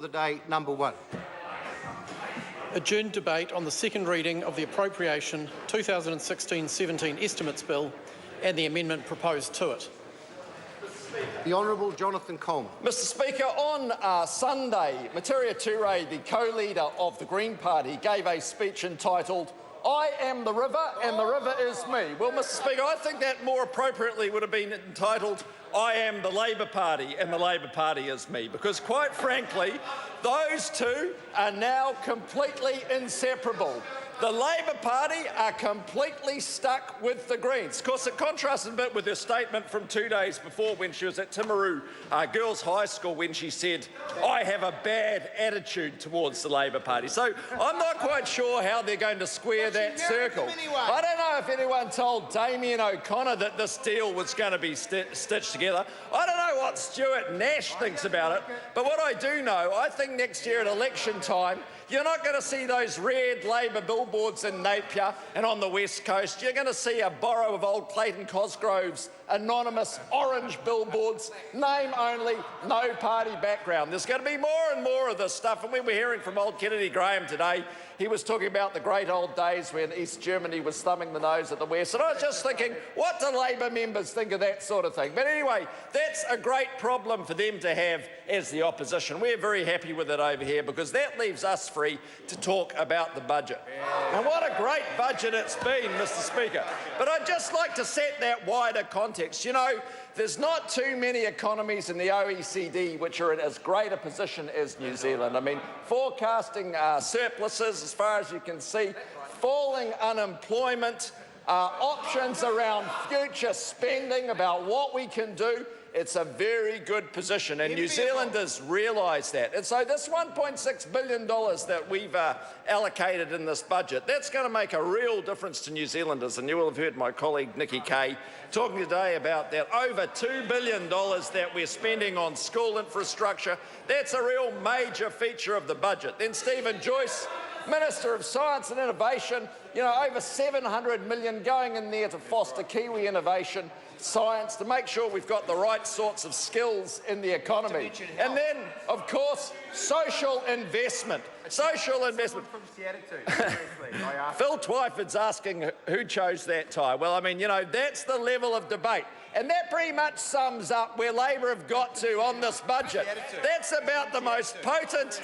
the day number 1. Adjourned debate on the second reading of the Appropriation 2016-17 Estimates Bill and the amendment proposed to it. The Honourable Jonathan Colm. Mr Speaker, on Sunday, Materia Ture, the co-leader of the Green Party, gave a speech entitled "I am the river and the river is me." Well, Mr Speaker, I think that more appropriately would have been entitled "I am the Labor Party and the Labor Party is me," because quite frankly, those two are now completely inseparable. The Labor Party are completely stuck with the Greens. Of course, it contrasts a bit with her statement from 2 days before when she was at Timaru Girls High School when she said, "I have a bad attitude towards the Labor Party." So I'm not quite sure how they're going to square that circle. I don't know if anyone told Damien O'Connor that this deal was going to be stitched together. I don't know what Stuart Nash thinks about it, but what I do know, I think next year at election time, you're not going to see those red Labor billboards in Napier and on the West Coast. You're going to see a borrow of old Clayton Cosgrove's anonymous orange billboards, name only, no party background. There's going to be more and more of this stuff, and we were hearing from old Kennedy Graham today. He was talking about the great old days when East Germany was thumbing the nose at the West, and I was just thinking, what do Labor members think of that sort of thing? But anyway, that's a great problem for them to have as the opposition. We're very happy with it over here because that leaves us free to talk about the budget. And what a great budget it's been, Mr Speaker. But I'd just like to set that wider context. You know, there's not too many economies in the OECD which are in as great a position as New Zealand. I mean, forecasting surpluses as far as you can see, falling unemployment, options around future spending, about what we can do. It's a very good position, and New Zealanders realise that. And so this $1.6 billion that we've allocated in this budget, that's going to make a real difference to New Zealanders. And you will have heard my colleague Nikki Kay talking today about that. Over $2 billion that we're spending on school infrastructure. That's a real major feature of the budget. Then Stephen Joyce, Minister of Science and Innovation, you know, over $700 million going in there to foster Kiwi innovation, science, to make sure we've got the right sorts of skills in the economy. And then, of course, social investment. Social investment. Phil Twyford's asking who chose that tie. Well, I mean, you know, that's the level of debate. And that pretty much sums up where Labor have got to on this budget. That's about the most potent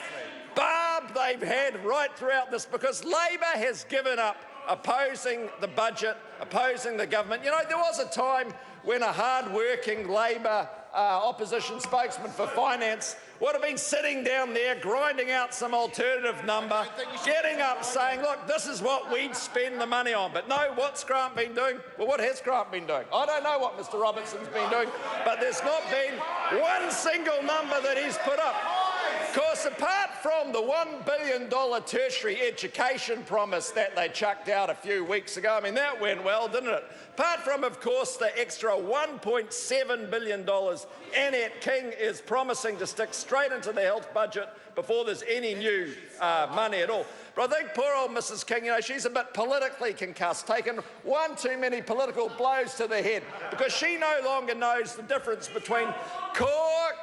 barb they've had right throughout this, because Labor has given up opposing the budget, opposing the government. You know, there was a time when a hard-working Labor opposition spokesman for finance would have been sitting down there grinding out some alternative number, getting up saying, look, this is what we'd spend the money on. But no, what's Grant been doing? Well, what has Grant been doing? I don't know what Mr Robertson's been doing, but there's not been one single number that he's put up. Of course, apart from the $1 billion tertiary education promise that they chucked out a few weeks ago, I mean, that went well, didn't it? Apart from, of course, the extra $1.7 billion Annette King is promising to stick straight into the health budget before there's any new money at all. But I think poor old Mrs King, you know, she's a bit politically concussed, taken one too many political blows to the head, because she no longer knows the difference between core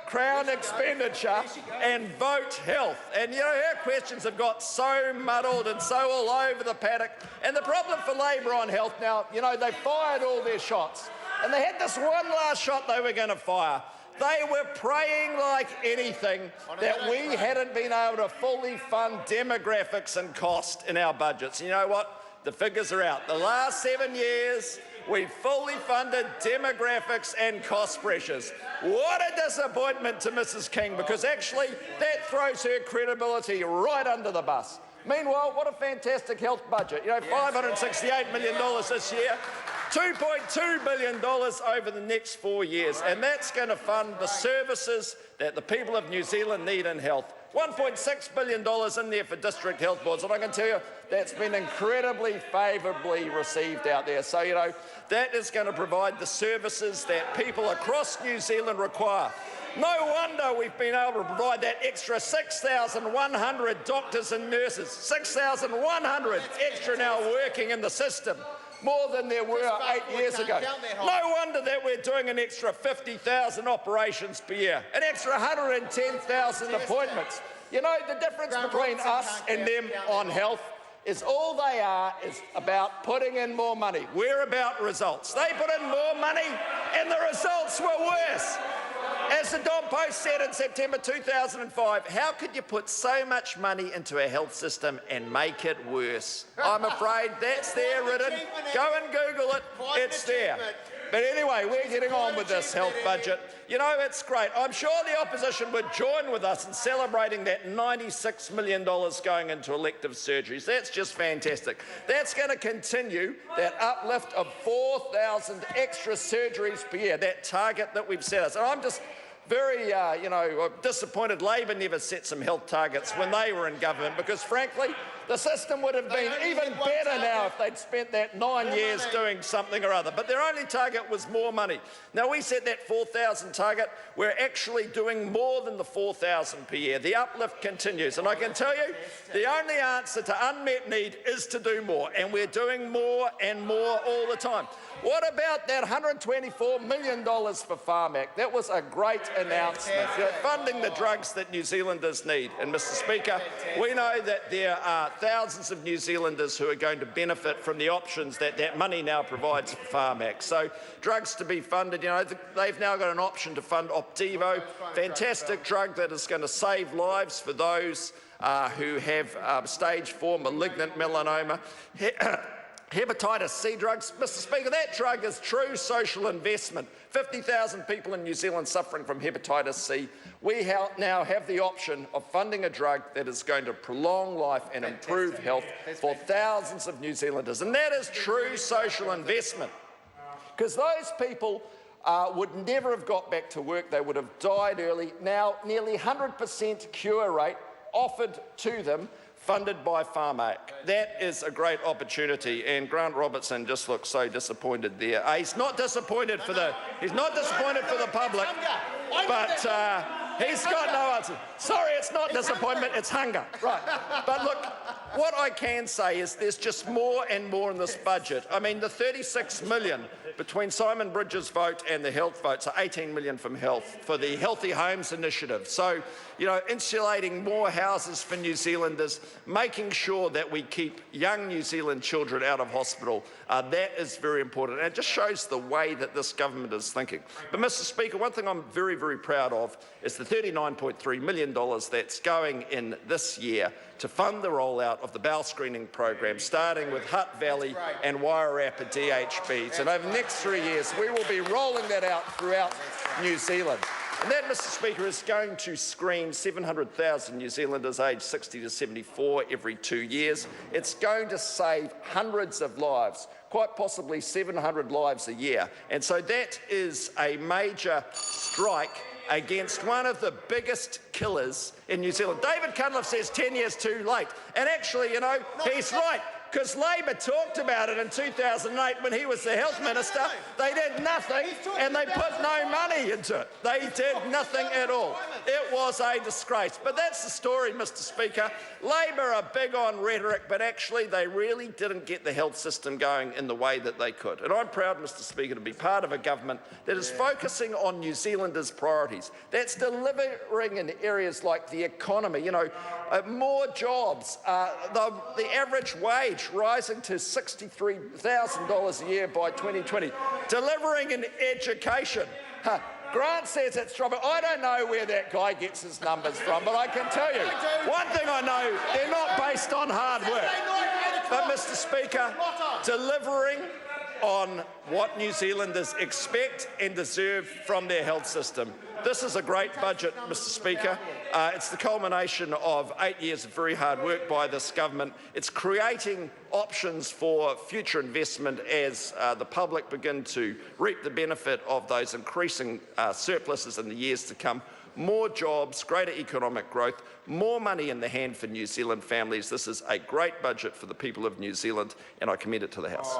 Crown expenditure and vote health. And, you know, her questions have got so muddled and so all over the paddock. And the problem for Labor on health now, you know, they fired all their shots. And they had this one last shot they were going to fire. They were praying like anything that we hadn't been able to fully fund demographics and cost in our budgets. And you know what? The figures are out. The last 7 years, we've fully funded demographics and cost pressures. What a disappointment to Mrs King, because actually that throws her credibility right under the bus. Meanwhile, what a fantastic health budget. You know, $568 million this year, $2.2 billion over the next 4 years, and that's going to fund the services that the people of New Zealand need in health. $1.6 billion in there for district health boards, and I can tell you that's been incredibly favourably received out there. So, you know, that is going to provide the services that people across New Zealand require. No wonder we've been able to provide that extra 6,100 doctors and nurses, 6,100 extra now working in the system. more than there were 8 years ago. No wonder that we're doing an extra 50,000 operations per year, an extra 110,000 appointments. You know, the difference between us and them on health is all they are is about putting in more money. We're about results. They put in more money and the results were worse. As the Don Post said in September 2005, how could you put so much money into a health system and make it worse? I'm afraid that's there written. Go and Google it, it's there. But anyway, we're getting on with this health budget. You know, it's great. I'm sure the opposition would join with us in celebrating that $96 million going into elective surgeries. That's just fantastic. That's going to continue that uplift of 4,000 extra surgeries per year, that target that we've set us. And I'm just very, disappointed Labor never set some health targets when they were in government, because frankly, the system would have been even better now if they'd spent that 9 years doing something or other. But their only target was more money. Now, we set that 4,000 target. We're actually doing more than the 4,000 per year. The uplift continues. And I can tell you, the only answer to unmet need is to do more. And we're doing more and more all the time. What about that $124 million for Farm Act? That was a great announcement, funding the drugs that New Zealanders need. And, Mr. Speaker, we know that there are thousands of New Zealanders who are going to benefit from the options that that money now provides for Farm Act. So drugs to be funded, they've now got an option to fund Opdivo, fantastic drug that is going to save lives for those who have stage 4 malignant melanoma. Hepatitis C drugs. Mr. Speaker, that drug is true social investment. 50,000 people in New Zealand suffering from hepatitis C. We now have the option of funding a drug that is going to prolong life and improve health for thousands of New Zealanders. And that is true social investment. Because those people would never have got back to work. They would have died early. Now, nearly 100% cure rate offered to them, funded by Farm Act. That is a great opportunity, and Grant Robertson just looks so disappointed there. He's not disappointed for the public, but he's got no answer. Sorry, it's not disappointment, it's hunger. Right. But look, what I can say is there's just more and more in this budget. I mean, the $36 million between Simon Bridges' vote and the health vote, so $18 million from health for the Healthy Homes Initiative. So, insulating more houses for New Zealanders, making sure that we keep young New Zealand children out of hospital, that is very important. And it just shows the way that this government is thinking. But, Mr. Speaker, one thing I'm very, very proud of is the $39.3 million that's going in this year to fund the rollout of the bowel screening program, starting with Hutt Valley and Wairarapa DHBs. And over the next 3 years, we will be rolling that out throughout New Zealand. And that, Mr. Speaker, is going to screen 700,000 New Zealanders aged 60 to 74 every 2 years. It's going to save hundreds of lives, quite possibly 700 lives a year. And so that is a major strike against one of the biggest killers in New Zealand. David Cunliffe says 10 years too late. And actually, he's right, because Labor talked about it in 2008 when he was the health minister. They did nothing and they put no money into it. They did nothing at all. It was a disgrace. But that's the story, Mr. Speaker. Labor are big on rhetoric, but actually they really didn't get the health system going in the way that they could. And I'm proud, Mr. Speaker, to be part of a government that is focusing on New Zealanders' priorities. That's delivering in areas like the economy, more jobs, the average wage rising to $63,000 a year by 2020, delivering in education. Grant says it's trouble. I don't know where that guy gets his numbers from, but I can tell you, one thing I know, they're not based on hard work. But, Mr. Speaker, delivering on what New Zealanders expect and deserve from their health system. This is a great budget, Mr. Speaker. It's the culmination of 8 years of very hard work by this government. It's creating options for future investment as the public begin to reap the benefit of those increasing surpluses in the years to come. More jobs, greater economic growth, more money in the hand for New Zealand families. This is a great budget for the people of New Zealand, and I commend it to the House.